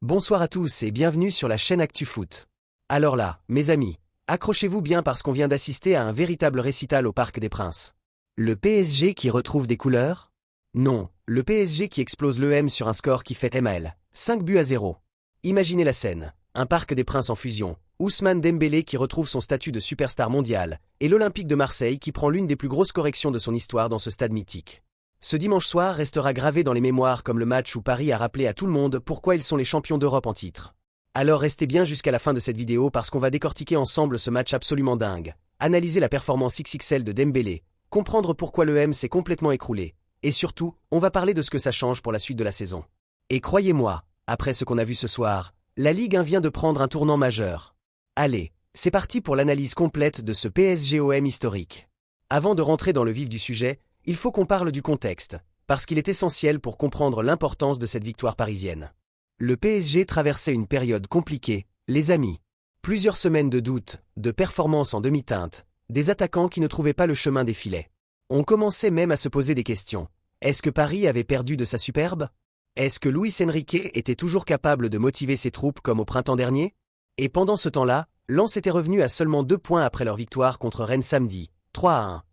Bonsoir à tous et bienvenue sur la chaîne ActuFoot. Alors là, mes amis, accrochez-vous bien parce qu'on vient d'assister à un véritable récital au Parc des Princes. Le PSG qui retrouve des couleurs? Non, le PSG qui explose l'EM sur un score qui fait mal, 5-0. Imaginez la scène, un Parc des Princes en fusion, Ousmane Dembélé qui retrouve son statut de superstar mondial, et l'Olympique de Marseille qui prend l'une des plus grosses corrections de son histoire dans ce stade mythique. Ce dimanche soir restera gravé dans les mémoires comme le match où Paris a rappelé à tout le monde pourquoi ils sont les champions d'Europe en titre. Alors restez bien jusqu'à la fin de cette vidéo parce qu'on va décortiquer ensemble ce match absolument dingue, analyser la performance XXL de Dembélé, comprendre pourquoi l'EM s'est complètement écroulé, et surtout, on va parler de ce que ça change pour la suite de la saison. Et croyez-moi, après ce qu'on a vu ce soir, la Ligue 1 vient de prendre un tournant majeur. Allez, c'est parti pour l'analyse complète de ce PSG-OM historique. Avant de rentrer dans le vif du sujet, il faut qu'on parle du contexte, parce qu'il est essentiel pour comprendre l'importance de cette victoire parisienne. Le PSG traversait une période compliquée, les amis. Plusieurs semaines de doutes, de performances en demi-teinte, des attaquants qui ne trouvaient pas le chemin des filets. On commençait même à se poser des questions. Est-ce que Paris avait perdu de sa superbe? Est-ce que Luis Enrique était toujours capable de motiver ses troupes comme au printemps dernier? Et pendant ce temps-là, Lens était revenu à seulement 2 points après leur victoire contre Rennes samedi, 3-1.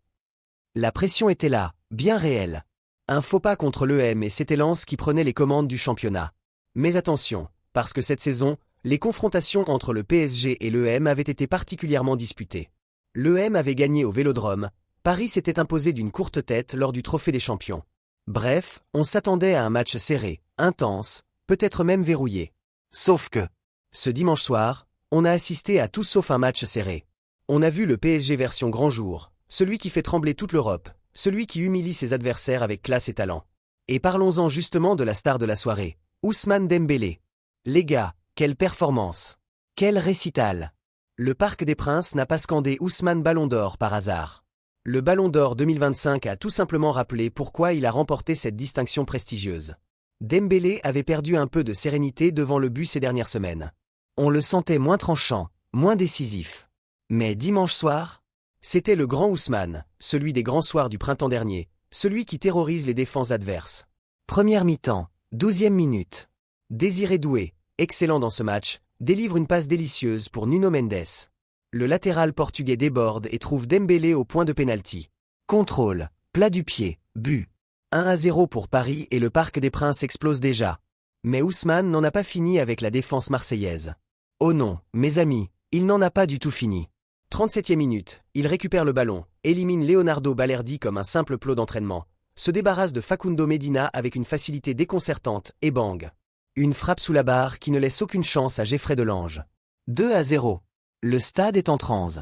La pression était là, bien réelle. Un faux pas contre l'EM et c'était Lens qui prenait les commandes du championnat. Mais attention, parce que cette saison, les confrontations entre le PSG et l'EM avaient été particulièrement disputées. L'EM avait gagné au Vélodrome, Paris s'était imposé d'une courte tête lors du Trophée des Champions. Bref, on s'attendait à un match serré, intense, peut-être même verrouillé. Sauf que, ce dimanche soir, on a assisté à tout sauf un match serré. On a vu le PSG version grand jour, celui qui fait trembler toute l'Europe, celui qui humilie ses adversaires avec classe et talent. Et parlons-en justement de la star de la soirée, Ousmane Dembélé. Les gars, quelle performance! Quel récital! Le Parc des Princes n'a pas scandé Ousmane Ballon d'Or par hasard. Le Ballon d'Or 2025 a tout simplement rappelé pourquoi il a remporté cette distinction prestigieuse. Dembélé avait perdu un peu de sérénité devant le but ces dernières semaines. On le sentait moins tranchant, moins décisif. Mais dimanche soir, c'était le grand Ousmane, celui des grands soirs du printemps dernier, celui qui terrorise les défenses adverses. Première mi-temps, 12e minute. Désiré Doué, excellent dans ce match, délivre une passe délicieuse pour Nuno Mendes. Le latéral portugais déborde et trouve Dembélé au point de pénalty. Contrôle, plat du pied, but. 1-0 pour Paris et le Parc des Princes explose déjà. Mais Ousmane n'en a pas fini avec la défense marseillaise. Oh non, mes amis, il n'en a pas du tout fini. 37e minute, il récupère le ballon, élimine Leonardo Balerdi comme un simple plot d'entraînement, se débarrasse de Facundo Medina avec une facilité déconcertante et bang. Une frappe sous la barre qui ne laisse aucune chance à Geoffrey Delange. 2-0. Le stade est en transe.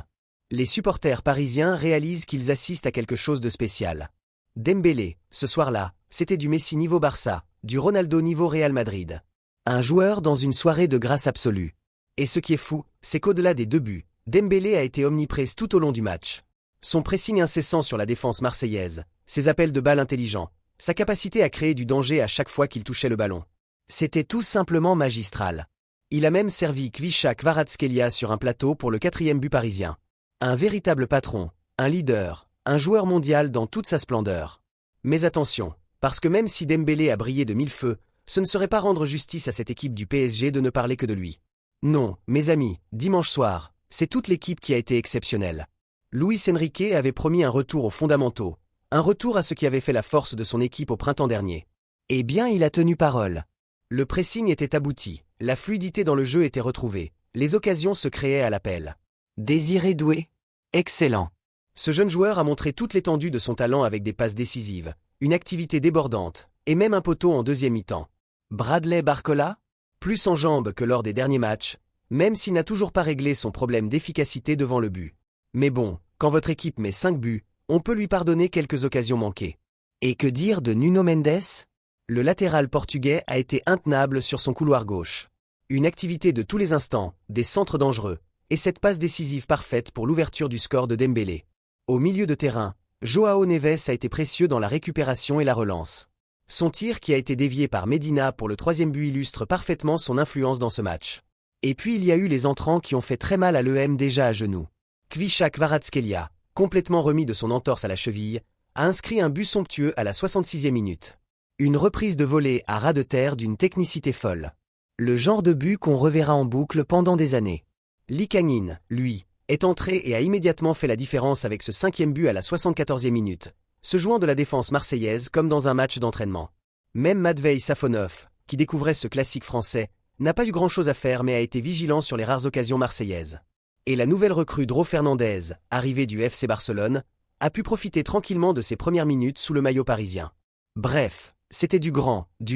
Les supporters parisiens réalisent qu'ils assistent à quelque chose de spécial. Dembélé, ce soir-là, c'était du Messi niveau Barça, du Ronaldo niveau Real Madrid. Un joueur dans une soirée de grâce absolue. Et ce qui est fou, c'est qu'au-delà des 2 buts, Dembélé a été omniprésent tout au long du match. Son pressing incessant sur la défense marseillaise, ses appels de balles intelligents, sa capacité à créer du danger à chaque fois qu'il touchait le ballon. C'était tout simplement magistral. Il a même servi Kvicha Kvaratskhelia sur un plateau pour le 4e but parisien. Un véritable patron, un leader, un joueur mondial dans toute sa splendeur. Mais attention, parce que même si Dembélé a brillé de 1000 feux, ce ne serait pas rendre justice à cette équipe du PSG de ne parler que de lui. Non, mes amis, dimanche soir, c'est toute l'équipe qui a été exceptionnelle. Luis Enrique avait promis un retour aux fondamentaux, un retour à ce qui avait fait la force de son équipe au printemps dernier. Eh bien, il a tenu parole. Le pressing était abouti, la fluidité dans le jeu était retrouvée, les occasions se créaient à l'appel. Désiré Doué? Excellent. Ce jeune joueur a montré toute l'étendue de son talent avec des passes décisives, une activité débordante, et même un poteau en 2e mi-temps. Bradley Barcola? Plus en jambes que lors des derniers matchs, même s'il n'a toujours pas réglé son problème d'efficacité devant le but. Mais bon, quand votre équipe met 5 buts, on peut lui pardonner quelques occasions manquées. Et que dire de Nuno Mendes? Le latéral portugais a été intenable sur son couloir gauche. Une activité de tous les instants, des centres dangereux, et cette passe décisive parfaite pour l'ouverture du score de Dembélé. Au milieu de terrain, Joao Neves a été précieux dans la récupération et la relance. Son tir qui a été dévié par Medina pour le 3e but illustre parfaitement son influence dans ce match. Et puis il y a eu les entrants qui ont fait très mal à l'EM déjà à genoux. Kvicha Kvaratskhelia, complètement remis de son entorse à la cheville, a inscrit un but somptueux à la 66e minute. Une reprise de volée à ras de terre d'une technicité folle. Le genre de but qu'on reverra en boucle pendant des années. Lee Kang-in, lui, est entré et a immédiatement fait la différence avec ce 5e but à la 74e minute, se jouant de la défense marseillaise comme dans un match d'entraînement. Même Matvei Safonov, qui découvrait ce classique français, n'a pas eu grand-chose à faire mais a été vigilant sur les rares occasions marseillaises. Et la nouvelle recrue Dro Fernandez, arrivée du FC Barcelone, a pu profiter tranquillement de ses premières minutes sous le maillot parisien. Bref, c'était du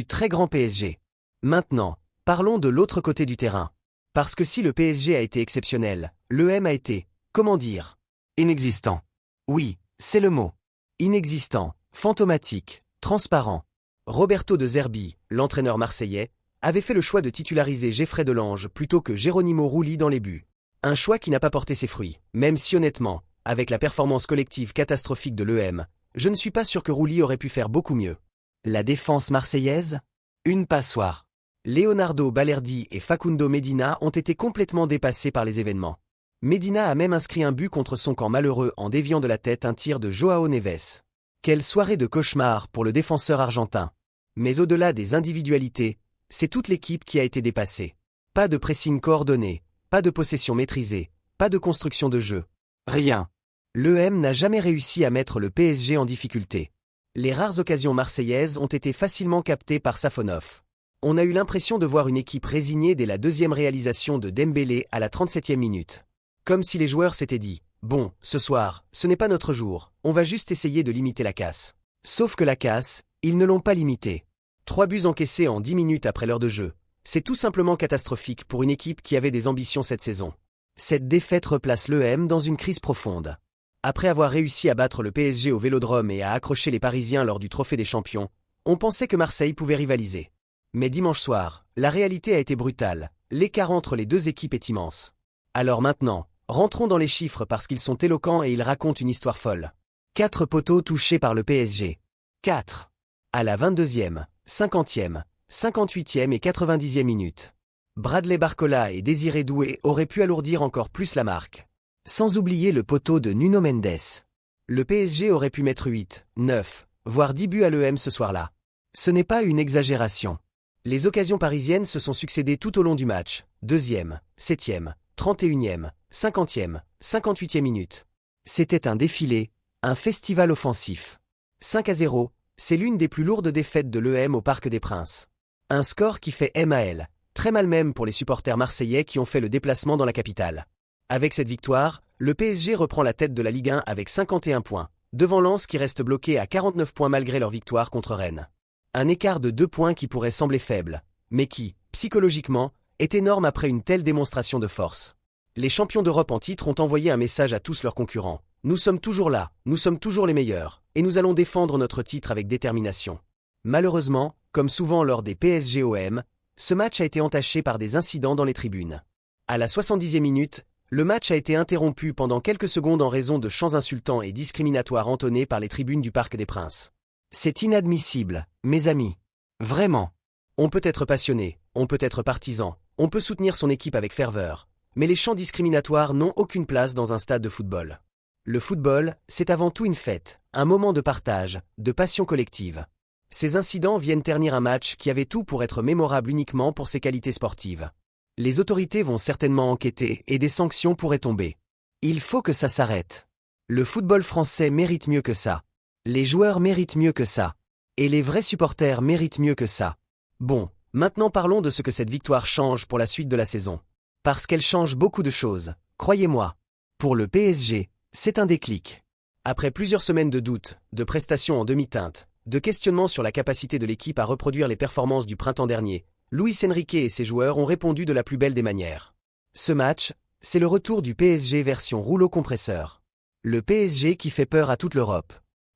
très grand PSG. Maintenant, parlons de l'autre côté du terrain. Parce que si le PSG a été exceptionnel, l'EM a été, comment dire, inexistant. Oui, c'est le mot. Inexistant, fantomatique, transparent. Roberto De Zerbi, l'entraîneur marseillais, avait fait le choix de titulariser Geoffrey Delange plutôt que Geronimo Rulli dans les buts. Un choix qui n'a pas porté ses fruits, même si honnêtement, avec la performance collective catastrophique de l'EM, je ne suis pas sûr que Rulli aurait pu faire beaucoup mieux. La défense marseillaise? Une passoire. Leonardo Balerdi et Facundo Medina ont été complètement dépassés par les événements. Medina a même inscrit un but contre son camp malheureux en déviant de la tête un tir de Joao Neves. Quelle soirée de cauchemar pour le défenseur argentin. Mais au-delà des individualités, c'est toute l'équipe qui a été dépassée. Pas de pressing coordonné, pas de possession maîtrisée, pas de construction de jeu. Rien. L'EM n'a jamais réussi à mettre le PSG en difficulté. Les rares occasions marseillaises ont été facilement captées par Safonov. On a eu l'impression de voir une équipe résignée dès la deuxième réalisation de Dembélé à la 37e minute. Comme si les joueurs s'étaient dit « Bon, ce soir, ce n'est pas notre jour, on va juste essayer de limiter la casse. » Sauf que la casse, ils ne l'ont pas limitée. 3 buts encaissés en 10 minutes après l'heure de jeu. C'est tout simplement catastrophique pour une équipe qui avait des ambitions cette saison. Cette défaite replace l'EM dans une crise profonde. Après avoir réussi à battre le PSG au Vélodrome et à accrocher les Parisiens lors du Trophée des Champions, on pensait que Marseille pouvait rivaliser. Mais dimanche soir, la réalité a été brutale, l'écart entre les deux équipes est immense. Alors maintenant, rentrons dans les chiffres parce qu'ils sont éloquents et ils racontent une histoire folle. 4 poteaux touchés par le PSG. 4. À la 22e, 50e, 58e et 90e minute. Bradley Barcola et Désiré Doué auraient pu alourdir encore plus la marque. Sans oublier le poteau de Nuno Mendes. Le PSG aurait pu mettre 8, 9, voire 10 buts à l'EM ce soir-là. Ce n'est pas une exagération. Les occasions parisiennes se sont succédées tout au long du match, 2e, 7e, 31e, 50e, 58e minute. C'était un défilé, un festival offensif. 5-0, c'est l'une des plus lourdes défaites de l'EM au Parc des Princes. Un score qui fait mal, très mal même pour les supporters marseillais qui ont fait le déplacement dans la capitale. Avec cette victoire, le PSG reprend la tête de la Ligue 1 avec 51 points, devant Lens qui reste bloqué à 49 points malgré leur victoire contre Rennes. Un écart de 2 points qui pourrait sembler faible, mais qui, psychologiquement, est énorme après une telle démonstration de force. Les champions d'Europe en titre ont envoyé un message à tous leurs concurrents. Nous sommes toujours là, nous sommes toujours les meilleurs, et nous allons défendre notre titre avec détermination. Malheureusement, comme souvent lors des PSG-OM, ce match a été entaché par des incidents dans les tribunes. À la 70e minute, le match a été interrompu pendant quelques secondes en raison de chants insultants et discriminatoires entonnés par les tribunes du Parc des Princes. C'est inadmissible, mes amis. Vraiment. On peut être passionné, on peut être partisan, on peut soutenir son équipe avec ferveur, mais les chants discriminatoires n'ont aucune place dans un stade de football. Le football, c'est avant tout une fête, un moment de partage, de passion collective. Ces incidents viennent ternir un match qui avait tout pour être mémorable uniquement pour ses qualités sportives. Les autorités vont certainement enquêter et des sanctions pourraient tomber. Il faut que ça s'arrête. Le football français mérite mieux que ça. Les joueurs méritent mieux que ça. Et les vrais supporters méritent mieux que ça. Bon, maintenant parlons de ce que cette victoire change pour la suite de la saison. Parce qu'elle change beaucoup de choses, croyez-moi. Pour le PSG, c'est un déclic. Après plusieurs semaines de doutes, de prestations en demi-teinte, de questionnements sur la capacité de l'équipe à reproduire les performances du printemps dernier, Luis Enrique et ses joueurs ont répondu de la plus belle des manières. Ce match, c'est le retour du PSG version rouleau compresseur. Le PSG qui fait peur à toute l'Europe.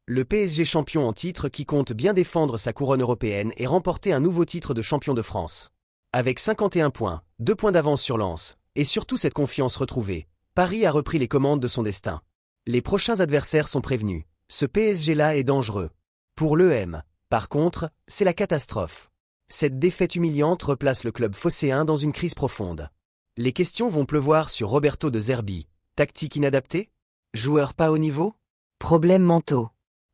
Le PSG champion en titre qui compte bien défendre sa couronne européenne et remporter un nouveau titre de champion de France. Avec 51 points, 2 points d'avance sur Lens, et surtout cette confiance retrouvée, Paris a repris les commandes de son destin. Les prochains adversaires sont prévenus. Ce PSG-là est dangereux. Pour l'EM, par contre, c'est la catastrophe. Cette défaite humiliante replace le club phocéen dans une crise profonde. Les questions vont pleuvoir sur Roberto De Zerbi. Tactique inadaptée? Joueur pas au niveau? Problèmes mentaux.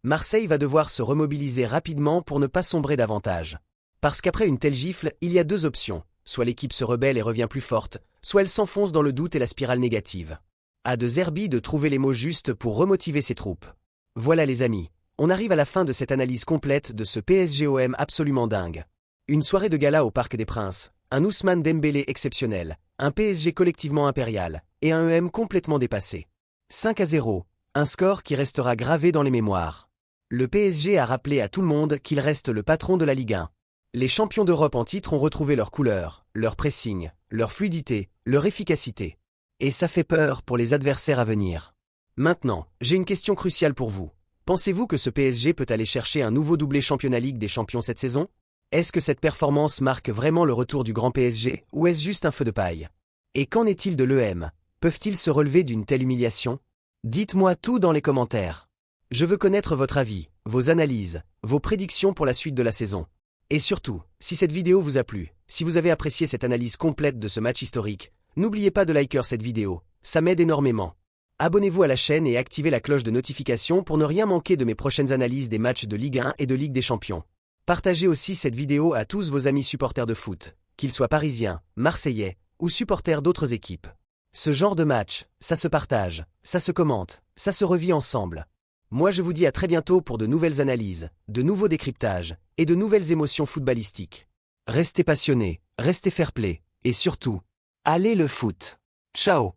Marseille va devoir se remobiliser rapidement pour ne pas sombrer davantage. Parce qu'après une telle gifle, il y a 2 options, soit l'équipe se rebelle et revient plus forte, soit elle s'enfonce dans le doute et la spirale négative. À De Zerbi de trouver les mots justes pour remotiver ses troupes. Voilà les amis, on arrive à la fin de cette analyse complète de ce PSG-OM absolument dingue. Une soirée de gala au Parc des Princes, un Ousmane Dembélé exceptionnel, un PSG collectivement impérial, et un EM complètement dépassé. 5-0, un score qui restera gravé dans les mémoires. Le PSG a rappelé à tout le monde qu'il reste le patron de la Ligue 1. Les champions d'Europe en titre ont retrouvé leur couleur, leur pressing, leur fluidité, leur efficacité. Et ça fait peur pour les adversaires à venir. Maintenant, j'ai une question cruciale pour vous. Pensez-vous que ce PSG peut aller chercher un nouveau doublé Championnat Ligue des Champions cette saison? Est-ce que cette performance marque vraiment le retour du grand PSG, ou est-ce juste un feu de paille? Et qu'en est-il de l'EM? Peuvent-ils se relever d'une telle humiliation? Dites-moi tout dans les commentaires. Je veux connaître votre avis, vos analyses, vos prédictions pour la suite de la saison. Et surtout, si cette vidéo vous a plu, si vous avez apprécié cette analyse complète de ce match historique, n'oubliez pas de liker cette vidéo, ça m'aide énormément. Abonnez-vous à la chaîne et activez la cloche de notification pour ne rien manquer de mes prochaines analyses des matchs de Ligue 1 et de Ligue des Champions. Partagez aussi cette vidéo à tous vos amis supporters de foot, qu'ils soient parisiens, marseillais ou supporters d'autres équipes. Ce genre de match, ça se partage, ça se commente, ça se revit ensemble. Moi je vous dis à très bientôt pour de nouvelles analyses, de nouveaux décryptages et de nouvelles émotions footballistiques. Restez passionnés, restez fair-play et surtout, allez le foot. Ciao.